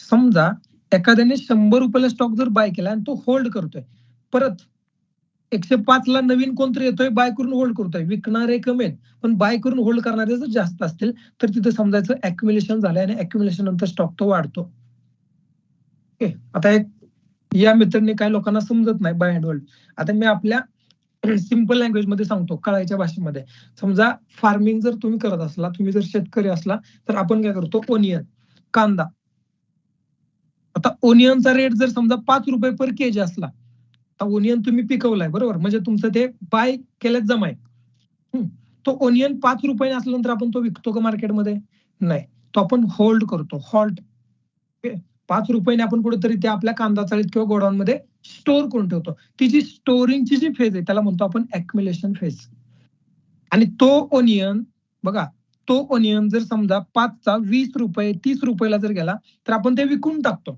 समजा एखाद्याने 100 रुपयाला स्टॉक जर बाय केला आणि तो होल्ड करतोय, परत 105 ला नवीन कोणतरी येतोय, बाय करून होल्ड करतोय, विकणारे कमी आहेत पण बाय करून होल्ड करणारे जर जास्त असतील तर तिथे समजायचं अॅक्युम्युलेशन झालंय आणि अॅक्युम्युलेशन नंतर स्टॉक तो वाढतो. ओके, आता एक या मेथडने काय लोकांना समजत नाही बाय अँड होल्ड. आता मी आपल्या सिंपल लँग्वेज मध्ये सांगतो, कळायच्या भाषेमध्ये. समजा फार्मिंग जर तुम्ही करत असला, तुम्ही जर शेतकरी असला तर आपण काय करतो, ओनियन, कांदा. आता ओनियनचा रेट जर समजा 5 रुपये पर केजी असला, आता ओनियन तुम्ही पिकवलाय बरोबर, म्हणजे तुमचं ते बाय केल्यात जमाय. तो ओनियन 5 रुपये असल्यानंतर आपण तो विकतो का मार्केटमध्ये? नाही, तो आपण होल्ड करतो, हॉल्ट. 5 रुपयाने आपण कुठेतरी ते आपल्या कांदा चाळीत किंवा गोडाऊन मध्ये स्टोअर करून ठेवतो. ती जी स्टोरिंगची जी फेज आहे त्याला म्हणतो आपण अॅक्युम्युलेशन फेज. आणि तो ओनियन बघा, तो ओनियन जर समजा 5चा 20 रुपये 30 रुपयाला जर गेला तर आपण ते विकून टाकतो.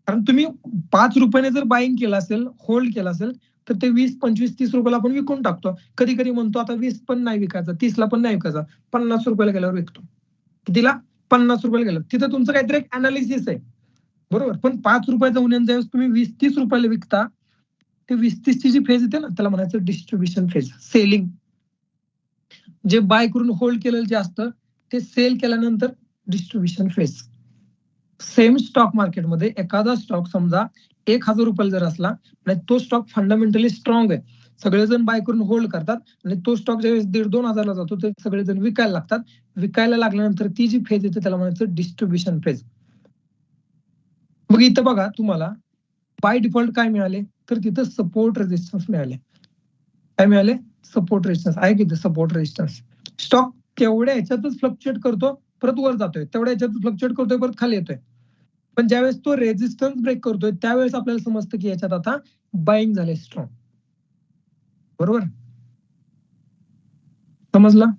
कारण तुम्ही 5 रुपयाने जर बाईंग केलं असेल, होल्ड केलं असेल तर ते 20 25 30 रुपयाला आपण विकून टाकतो. कधी कधी म्हणतो आता 20 पण नाही विकायचा, 30 ला पण नाही विकायचा, 50 रुपयाला गेल्यावर विकतो. कितीला? 50 रुपयाला गेलं. तिथं तुमचं काहीतरी एक अनालिसिस आहे बरोबर. पण 5 रुपयाचा ओनियन ज्यावेळेस तुम्ही 20-30 रुपयाला विकता, ते 20-30 ची जी फेज येते ना त्याला म्हणायचं डिस्ट्रीब्युशन फेज, सेलिंग. जे बाय करून होल्ड केलेलं जे असतं ते सेल केल्यानंतर डिस्ट्रीब्युशन फेज. सेम स्टॉक मार्केटमध्ये एखादा स्टॉक समजा 1000 रुपयाला जर असला आणि तो स्टॉक फंडामेंटली स्ट्रॉंग आहे, सगळेजण बाय करून होल्ड करतात आणि तो स्टॉक ज्यावेळेस 1,500-2,000 हजारला जातो ते सगळेजण विकायला लागतात. विकायला लागल्यानंतर ती जी फेज येते त्याला म्हणायचं डिस्ट्रीब्युशन फेज. मग इथं बघा तुम्हाला बाय डिफॉल्ट काय मिळाले, तर तिथं सपोर्ट रेजिस्टन्स मिळाले. काय मिळाले? सपोर्ट रेजिस्टन्स आहे की सपोर्ट रेजिस्टन्स. स्टॉक तेवढ्या ह्याच्यातच फ्लक्च्युएट करतो, परत वर जातोय, तेवढ्या ह्याच्यातच फ्लक्च्युएट करतोय, परत खाली येतोय. पण ज्यावेळेस तो रेजिस्टन्स ब्रेक करतोय त्यावेळेस आपल्याला समजतं की याच्यात आता बाईंग झाले स्ट्रॉंग. बरोबर, समजलं?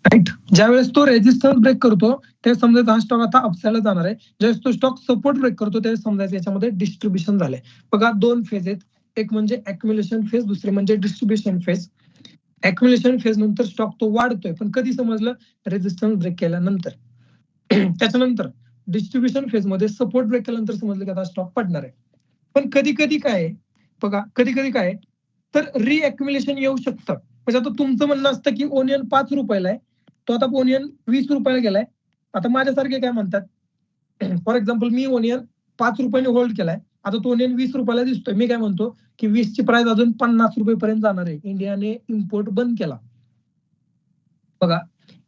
राईट. ज्यावेळेस तो रेजिस्टन्स ब्रेक करतो ते समजायचं हा स्टॉक आता अपसाईडला जाणार आहे. ज्यावेळेस तो स्टॉक सपोर्ट ब्रेक करतो त्यावेळेस समजायचं याच्यामध्ये डिस्ट्रीब्युशन झालंय. बघा 2 फेज आहेत, एक म्हणजे अॅक्युम्युलेशन फेज, दुसरी म्हणजे डिस्ट्रीब्युशन फेज. अॅक्युम्युलेशन फेज नंतर स्टॉक तो वाढतोय, पण कधी समजलं? रेजिस्टन्स ब्रेक केल्यानंतर. त्याच्यानंतर डिस्ट्रीब्युशन फेज मध्ये सपोर्ट ब्रेक केल्यानंतर समजलं की आता स्टॉक पडणार आहे. पण कधी कधी काय आहे बघा, कधी कधी काय तर रिअॅक्युम्युलेशन येऊ शकतं. म्हणजे आता तुमचं म्हणणं असतं की ओनियन 5 रुपयाला आहे, तो आता ओनियन 20 रुपयाला गेलाय. आता माझ्यासारखे काय म्हणतात, फॉर एक्झाम्पल मी ओनियन 5 रुपयाने होल्ड केलाय, आता तो ओनियन 20 रुपयाला दिसतोय. मी काय म्हणतो की 20 ची प्राइस अजून 50 रुपयेपर्यंत जाणार आहे. इंडियाने इम्पोर्ट बंद केला. बघा,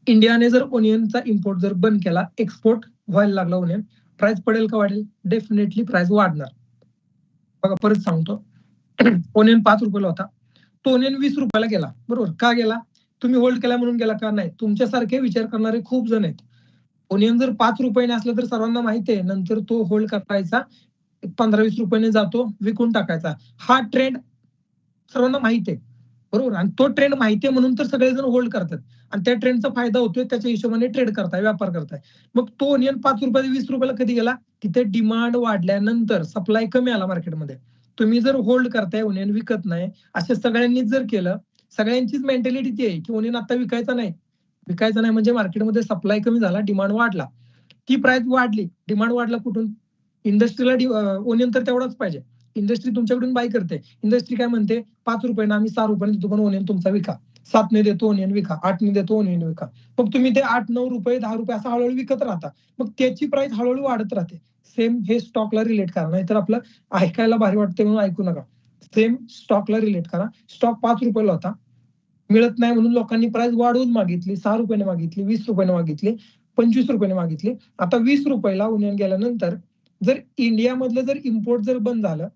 इंडियाने जर ओनियनचा इम्पोर्ट जर बंद केला, एक्सपोर्ट व्हायला लागला ओनियन, प्राइस पडेल का वाढेल? डेफिनेटली प्राइस वाढणार. बघा परत सांगतो, ओनियन 5 रुपयाला होता, तो ओनियन 20 रुपयाला गेला. बरोबर, का गेला? तुम्ही होल्ड केला म्हणून गेला का? नाही, तुमच्यासारखे विचार करणारे खूप जण आहेत. ओनियन जर 5 रुपयाने असलं तर सर्वांना माहिती आहे नंतर तो होल्ड करायचा, 15-20 रुपयाने जातो, विकून टाकायचा. हा ट्रेंड सर्वांना माहिती आहे बरोबर. आणि तो ट्रेंड माहिती आहे म्हणून तर सगळेजण होल्ड करतात आणि त्या ट्रेंडचा फायदा होतोय, त्याच्या हिशोबाने ट्रेड करताय, व्यापार करताय. मग तो ओनियन 5 रुपये 20 रुपयाला कधी गेला? तिथे डिमांड वाढल्यानंतर, सप्लाय कमी आला मार्केटमध्ये. तुम्ही जर होल्ड करताय, ओनियन विकत नाही, असे सगळ्यांनीच जर केलं, सगळ्यांचीच मेंटॅलिटी ती आहे की ओनियन आता विकायचा नाही. विकायचा नाही म्हणजे मार्केटमध्ये सप्लाय कमी झाला, डिमांड वाढला, ती प्राइस वाढली. डिमांड वाढला कुठून? इंडस्ट्रीला ओनियन तर तेवढाच पाहिजे. इंडस्ट्री तुमच्याकडून बाय करते. इंडस्ट्री काय म्हणते? 5 रुपयाने आम्ही 6 रुपयाने देतो, पण ओनियन तुमचा विका. 7 ने देतो ओनियन विका, 8 ने देतो ओनियन विका. मग तुम्ही ते 8-9 रुपये 10 रुपये असं हळूहळू विकत राहता. मग त्याची प्राइस हळूहळू वाढत राहते. सेम हे स्टॉकला रिलेट करा, नाहीतर आपलं ऐकायला भारी वाटते म्हणून ऐकू नका. सेम स्टॉकला रिलेट करा. स्टॉक 5 रुपयाला होता, मिळत नाही म्हणून लोकांनी प्राइस वाढवून मागितली, 6 रुपयाने मागितली, 20 रुपयाने मागितली, 25 रुपयाने मागितली. आता 20 रुपयाला ओनियन गेल्यानंतर जर इंडियामधलं जर इम्पोर्ट जर बंद झालं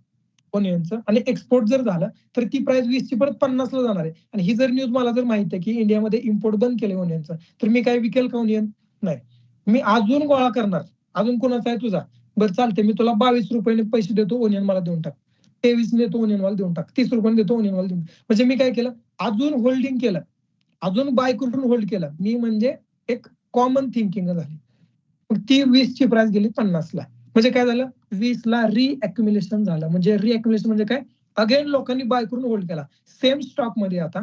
ओनियनचं आणि एक्सपोर्ट जर झालं तर ती प्राइस 20 ची परत 50 ला जाणार आहे. आणि ही जर न्यूज मला जर माहिती आहे की इंडियामध्ये इम्पोर्ट बंद केले ओनियनचं, तर मी काय विकेल का ओनियन? नाही, मी अजून गोळा करणार. अजून कोणाचा आहे? तुझा. बरं चालते, मी तुला 22 रुपयाने पैसे देतो, ओनियन मला देऊन टाक. 23 ने देतो, ओनियन मला देऊन टाक. 30 रुपयाने देतो, ओनियन मला देऊन टाक. म्हणजे मी काय केलं? अजून होल्डिंग केलं, अजून बाय करून होल्ड केलं मी. म्हणजे एक कॉमन थिंकिंग झाली. मग ती 20 ची प्राइस गेली 50 ला. म्हणजे काय झालं? 20 ला रिअॅक्युम्युलेशन झालं. म्हणजे रिअॅक्युम्युलेशन म्हणजे काय? अगेन लोकांनी बाय करून होल्ड केला. सेम स्टॉक मध्ये आता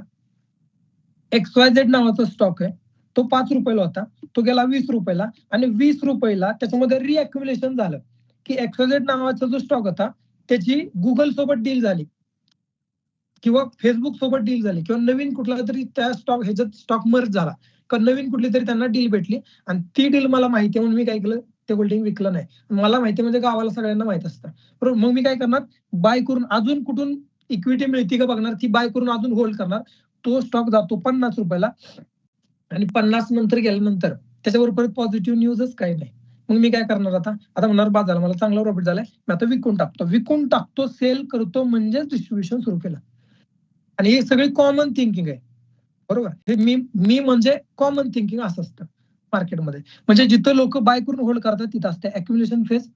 XYZ नावाचा स्टॉक आहे, तो 5 रुपयाला होता, तो गेला 20 रुपयाला आणि 20 रुपयाला त्याच्यामध्ये रिअक्युमुलेशन झालं की XYZ नावाचा जो स्टॉक होता त्याची गुगल सोबत डील झाली किंवा फेसबुक सोबत डील झाली किंवा नवीन कुठला तरी त्या ह्याच्यात स्टॉक मर्ज झाला किंवा नवीन कुठली तरी त्यांना डील भेटली आणि ती डील मला माहिती आहे म्हणून मी काय केलं, ते होल्डिंग विकलं नाही. मला माहिती म्हणजे गावाला सगळ्यांना माहित असतं. बरोबर, मग मी काय करणार, बाय करून अजून कुठून इक्विटी मिळते का बघणार, ती बाय करून अजून होल्ड करणार. तो स्टॉक जातो 50 रुपयाला आणि 50 नंतर गेल्यानंतर त्याच्यावर परत पॉझिटिव्ह न्यूजच काही नाही. मग मी काय करणार आता म्हणणार बाद झाला, मला चांगला प्रॉफिट झालाय, मी आता विकून टाकतो, सेल करतो म्हणजेच डिस्ट्रीब्युशन सुरू केलं. आणि हे सगळी कॉमन थिंकिंग आहे. बरोबर, हे मी म्हणजे कॉमन थिंकिंग असं असतं मार्केटमध्ये. म्हणजे जिथं लोक बाय करून होल्ड करतात तिथं असते अॅक्युम्युलेशन फेज.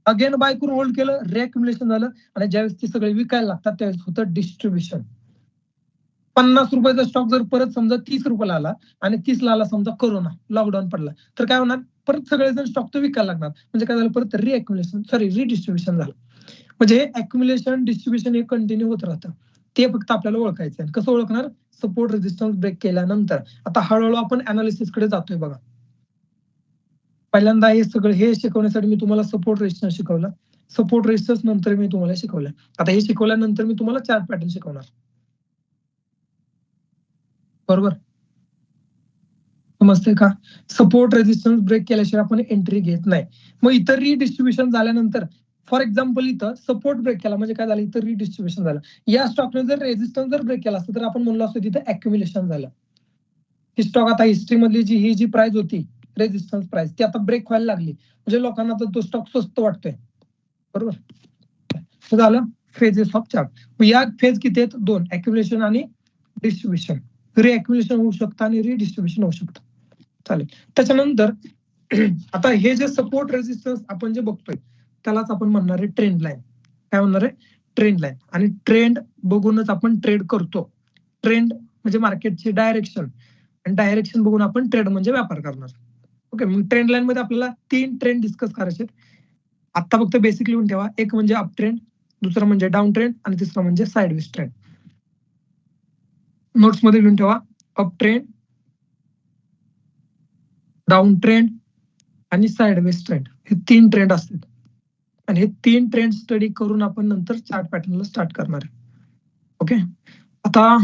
अगेन बाय करून होल्ड केलं, रिअॅक्युम्युलेशन झालं आणि ज्यावेळेस ती सगळे विकायला लागतात त्यावेळेस होतं डिस्ट्रीब्युशन. 50 रुपयाचा स्टॉक जर परत समजा 30 रुपयाला आला आणि 30ला आला समजा कोरोना, लॉकडाऊन पडला, तर काय होणार, परत सगळेजण स्टॉक तो विकायला लागणार. म्हणजे काय झालं, परत रिडिस्ट्रीब्युशन झालं. म्हणजे हे अॅक्युम्युलेशन डिस्ट्रीब्युशन हे कंटिन्यू होत राहतं. ते फक्त आपल्याला ओळखायचं आहे. कसं ओळखणार, सपोर्ट रेजिस्टन्स ब्रेक केल्यानंतर. आता हळूहळू आपण अनालिसिस कडे जातोय बघा. पहिल्यांदा हे सगळं हे शिकवण्यासाठी मी तुम्हाला सपोर्ट रेजिस्टन्स शिकवलं. सपोर्ट रेजिस्टन्स नंतर मी तुम्हाला शिकवलं. आता हे शिकवल्यानंतर मी तुम्हाला चार्ट पॅटर्न शिकवणार. बरोबर, समजतंय का? सपोर्ट रेजिस्टन्स ब्रेक केल्याशिवाय आपण एंट्री घेत नाही. मग इतर रिडिस्ट्रीब्युशन झाल्यानंतर, फॉर एक्झाम्पल इथं सपोर्ट ब्रेक केला म्हणजे काय झालं, इथं रिडिस्ट्रीब्युशन झालं. या स्टॉकने जर रेजिस्टन्स जर ब्रेक केला असतं तर आपण म्हणलो असतो तिथे अॅक्युम्युलेशन झालं. ही स्टॉक आता हिस्ट्री मधली ही जी प्राइस होती रेजिस्टन्स प्राइस, ती आता ब्रेक व्हायला लागली म्हणजे लोकांना तो स्टॉक स्वस्त वाटतोय. बरोबर, झालं फेजेस ऑफ चार्ट. या फेज किती आहेत, 2, अॅक्युम्युलेशन आणि डिस्ट्रीब्युशन. रिअॅक्युम्युलेशन होऊ शकतं आणि रिडिस्ट्रीब्युशन होऊ शकतं. चालेल. त्याच्यानंतर आता हे जे सपोर्ट रेजिस्टन्स आपण जे बघतोय त्यालाच आपण म्हणणार आहे ट्रेंड लाईन. काय म्हणणार आहे, ट्रेंड लाईन. आणि ट्रेंड बघूनच आपण ट्रेड करतो. ट्रेंड म्हणजे मार्केटची डायरेक्शन आणि डायरेक्शन बघून आपण ट्रेड म्हणजे व्यापार करणार. ओके, मग ट्रेंड लाईन मध्ये आपल्याला 3 ट्रेंड डिस्कस करायचे. आता फक्त बेसिक लिहून ठेवा. एक म्हणजे अप ट्रेंड, दुसरं म्हणजे डाऊन ट्रेंड आणि तिसरं म्हणजे साइडवेज ट्रेंड. नोट्स मध्ये लिहून ठेवा, अप ट्रेंड, डाऊन ट्रेंड आणि साइडवेज ट्रेंड. हे 3 ट्रेंड असतात आणि हे 3 ट्रेंड स्टडी करून आपण नंतर चार्ट पॅटर्नला स्टार्ट करणार आहे. ओके, आता